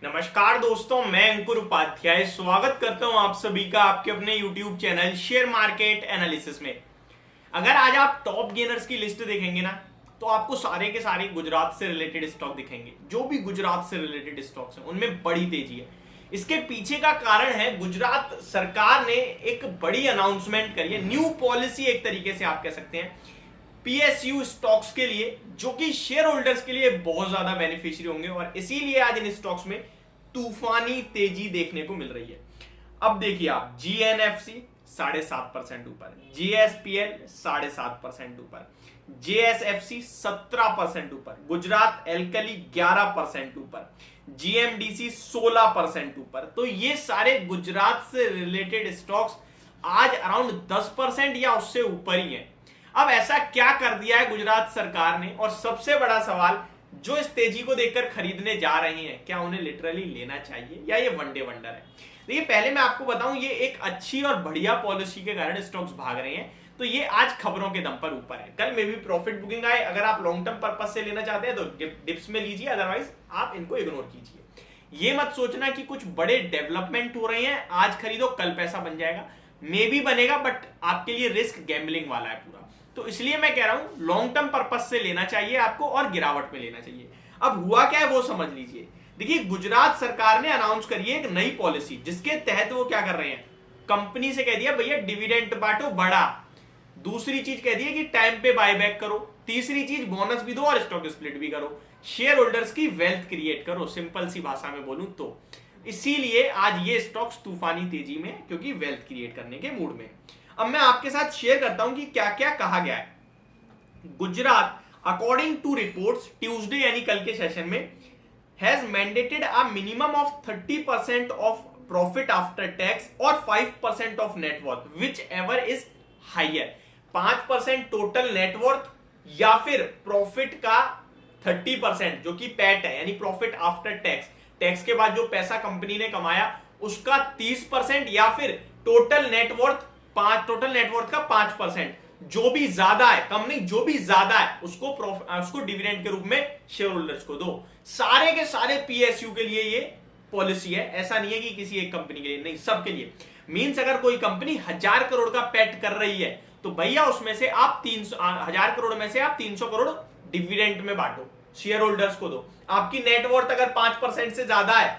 नमस्कार दोस्तों, मैं अंकुर उपाध्याय स्वागत करता हूं आप सभी का आपके अपने YouTube channel share market analysis में। अगर आज आप टॉप गेनर्स की लिस्ट देखेंगे ना, तो आपको सारे के सारे गुजरात से रिलेटेड स्टॉक दिखेंगे। जो भी गुजरात से रिलेटेड स्टॉक्स हैं उनमें बड़ी तेजी है। इसके पीछे का कारण है गुजरात सरकार ने एक बड़ी अनाउंसमेंट करी है, न्यू पॉलिसी एक तरीके से आप कह सकते हैं पीएसयू स्टॉक्स के लिए, जो कि शेयर होल्डर्स के लिए बहुत ज्यादा बेनिफिशियरी होंगे और इसीलिए आज इन स्टॉक्स में तूफानी तेजी देखने को मिल रही है। अब देखिए आप, जीएनएफसी 7.5% ऊपर, जीएसपीएल 7.5% ऊपर, जेएसएफसी 17% ऊपर, गुजरात एल्कली 11% ऊपर, जीएमडीसी 16% ऊपर। तो ये सारे गुजरात से रिलेटेड स्टॉक्स आज अराउंड 10% या उससे ऊपर ही हैं। अब ऐसा क्या कर दिया है गुजरात सरकार ने, और सबसे बड़ा सवाल, जो इस तेजी को देखकर खरीदने जा रहे हैं, क्या उन्हें लिटरली लेना चाहिए या ये वनडे वंडर है? देखिए, पहले मैं आपको बताऊं, ये एक अच्छी और बढ़िया पॉलिसी के कारण स्टॉक्स भाग रहे हैं, तो ये आज खबरों के दम पर ऊपर है। कल में भी प्रॉफिट बुकिंग आए। अगर आप लॉन्ग टर्म पर्पस से लेना चाहते हैं तो डिप्स में लीजिए, अदरवाइज आप इनको इग्नोर कीजिए। ये मत सोचना कि कुछ बड़े डेवलपमेंट हो रहे हैं, आज खरीदो कल पैसा बन जाएगा। मे भी बनेगा, बट आपके लिए रिस्क गैम्बलिंग वाला है पूरा। तो इसलिए मैं कह रहा हूं लॉन्ग टर्म पर्पस से लेना चाहिए आपको और गिरावट में लेना चाहिए। अब हुआ क्या है वो समझ लीजिए। देखिए, गुजरात सरकार ने अनाउंस करी है एक नई पॉलिसी, जिसके तहत वो क्या कर रहे हैं, कंपनी से कह दिया भैया डिविडेंड बांटो बड़ा। दूसरी चीज कह दी है कि टाइम पे बायबैक करो। तीसरी चीज, बोनस भी दो और स्टॉक स्प्लिट भी करो। शेयर होल्डर्स की वेल्थ क्रिएट करो, सिंपल सी भाषा में बोलूं तो। इसीलिए आज ये स्टॉक्स तूफानी तेजी में, क्योंकि वेल्थ क्रिएट करने के मूड में। अब मैं आपके साथ शेयर करता हूं कि क्या क्या कहा गया है। Gujarat according to reports Tuesday यानी कल के सेशन में has mandated a minimum of 30% of profit after tax और 5% of net worth whichever is higher. 5% total net worth या फिर प्रॉफिट का 30% जो कि पैट है, यानी प्रॉफिट आफ्टर टैक्स, टैक्स के बाद जो पैसा कंपनी ने कमाया उसका 30%, या फिर टोटल नेटवर्थ का 5%। जो भी ज्यादा है, कम नहीं, जो भी ज्यादा है उसको डिविडेंड के रूप में शेयर होल्डर्स को दो। सारे के सारे पीएसयू के लिए ये पॉलिसी है। ऐसा नहीं है कि किसी एक कंपनी के लिए, नहीं, सबके लिए। मींस अगर कोई कंपनी 1000 करोड़ का पैट कर रही है तो भैया उसमें से आप 1000 करोड़ में से आप 300 करोड़ डिविडेंड में बांटो, शेयर होल्डर्स को दो। आपकी नेटवर्थ अगर 5% से ज्यादा है,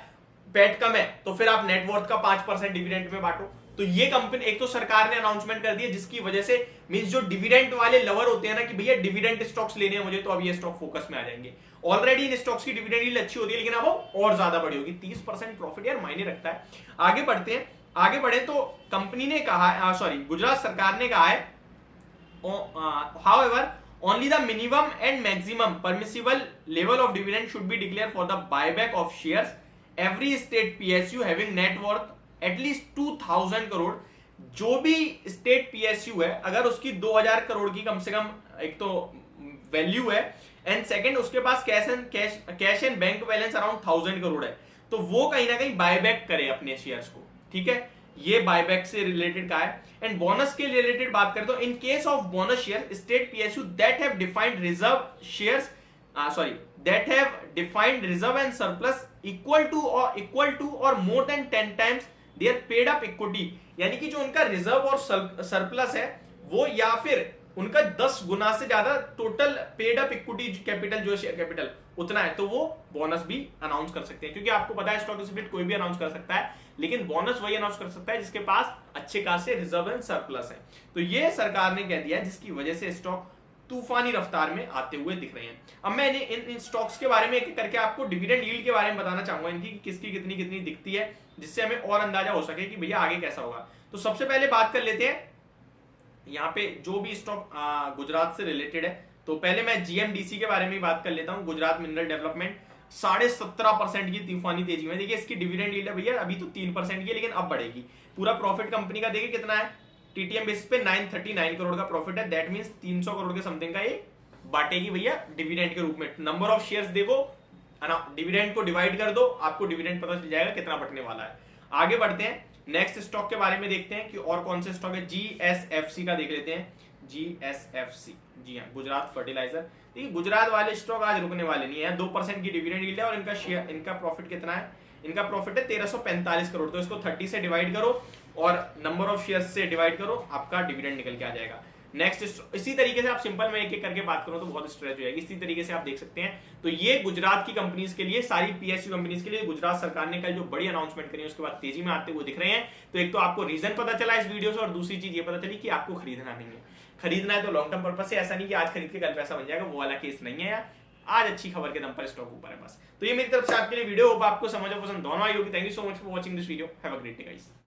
पैट कम है, तो फिर आप नेटवर्थ का 5% डिविडेंड में बांटो। तो ये कंपनी, एक तो सरकार ने अनाउंसमेंट कर दी है, जिसकी वजह से मींस जो डिविडेंड वाले लवर होते हैं ना कि भैया डिविडेंड स्टॉक्स लेने हैं मुझे, तो अब ये स्टॉक फोकस में आ जाएंगे। ऑलरेडी इन स्टॉक्स की डिविडेंड यील्ड अच्छी होती है, लेकिन अब और ज्यादा बड़ी होगी। 30% प्रॉफिट यार मायने रखता है। आगे बढ़ते हैं, आगे बढ़े तो कंपनी ने कहा, गुजरात सरकार ने कहा है, however only the minimum and maximum permissible level of dividend should be declared for the buyback of shares. Every state PSU having net worth at least 2000 crore, जो भी स्टेट पीएसयू है अगर उसकी 2000 करोड़ की कम से कम एक तो वैल्यू है, एंड सेकंड उसके पास cash and bank balance around 1000 crore है, तो वो कहीं ना कहीं बायबैक करे अपने शेयर्स को। ठीक है, ये बायबैक से रिलेटेड का है। एंड बोनस के रिलेटेड बात करें तो in case of bonus share state PSU that have defined reserve shares that have defined reserve and surplus equal to or more than 10 times their paid up equity, यानी कि जो उनका reserve और surplus है वो, या फिर उनका 10 गुना से ज्यादा total paid up equity capital, जो शेयर कैपिटल उतना है, तो वो बोनस भी अनाउंस कर सकते हैं। क्योंकि आपको पता है स्टॉक स्प्लिट कोई भी अनाउंस कर सकता है, लेकिन बोनस वही अनाउंस कर सकता है जिसके पास अच्छे खासे रिजर्व एंड सरप्लस है। तो ये सरकार ने कह दिया, जिसकी वजह से स्टॉक तूफानी रफ्तार में आते हुए दिख रहे हैं। अब मैं इन स्टॉक्स के बारे में एक करके आपको डिविडेंड यील्ड के बारे में बताना चाहूंगा, इनकी किसकी कितनी कितनी दिखती है, जिससे हमें और अंदाजा हो सके कि भैया आगे कैसा होगा। तो सबसे पहले बात कर लेते हैं यहाँ पे जो भी स्टॉक गुजरात से रिलेटेड है। तो पहले मैं जीएमडीसी के बारे में बात कर लेता हूँ। गुजरात मिनरल डेवलपमेंट 17.5% की तूफानी तेजी में। देखिए, इसकी डिविडेंड यील्ड है भैया अभी तो 3% की है, लेकिन अब बढ़ेगी। पूरा प्रॉफिट कंपनी का देखिए कितना है, टीटीएम बेसिस पे 939 करोड़ का प्रॉफिट है। दैट मींस 300 करोड़ के समथिंग का ये बांटेगी भैया डिविडेंड के रूप में। नंबर ऑफ शेयर्स देखो, डिविडेंड को डिवाइड कर दो, आपको डिविडेंड पता चल जाएगा कितना बटने वाला है। आगे बढ़ते हैं, नेक्स्ट स्टॉक के बारे में देखते हैं कि और कौन से स्टॉक है। जीएसएफसी का देख लेते हैं। जीएसएफसी जी हाँ, गुजरात फर्टिलाइजर। देखिए गुजरात वाले स्टॉक आज रुकने वाले नहीं है, 2% की डिविडेंड यील्ड है और इनका शेयर, इनका प्रॉफिट कितना है, इनका प्रॉफिट है 1345 करोड़। तो इसको 30 से डिवाइड करो और नंबर ऑफ शेयर्स से डिवाइड करो, आपका डिविडेंड निकल के आ जाएगा। नेक्स्ट इसी तरीके से आप सिंपल में एक एक करके बात करो तो बहुत स्ट्रेच हो जाएगी, इसी तरीके से आप देख सकते हैं। तो ये गुजरात की कंपनीज के लिए, सारी पीएसयू कंपनीज के लिए गुजरात सरकार ने कल जो बड़ी अनाउंसमेंट करी है उसके बाद तेजी में आते हुए दिख रहे हैं। तो एक तो आपको रीजन पता चला इस वीडियो से, और दूसरी चीज ये पता चली कि आपको खरीदना नहीं है। खरीदना है तो लॉन्ग टर्म पर्पस से, ऐसा नहीं कि आज खरीद के कल पैसा बन जाएगा, वो वाला केस नहीं है यार। आज अच्छी खबर के दम पर स्टॉक ऊपर है बस। तो ये मेरी तरफ से आपके लिए वीडियो, होप आपको समझ और पसंद दोनों आई होगी। Thank you so much for watching this video, have a great day guys.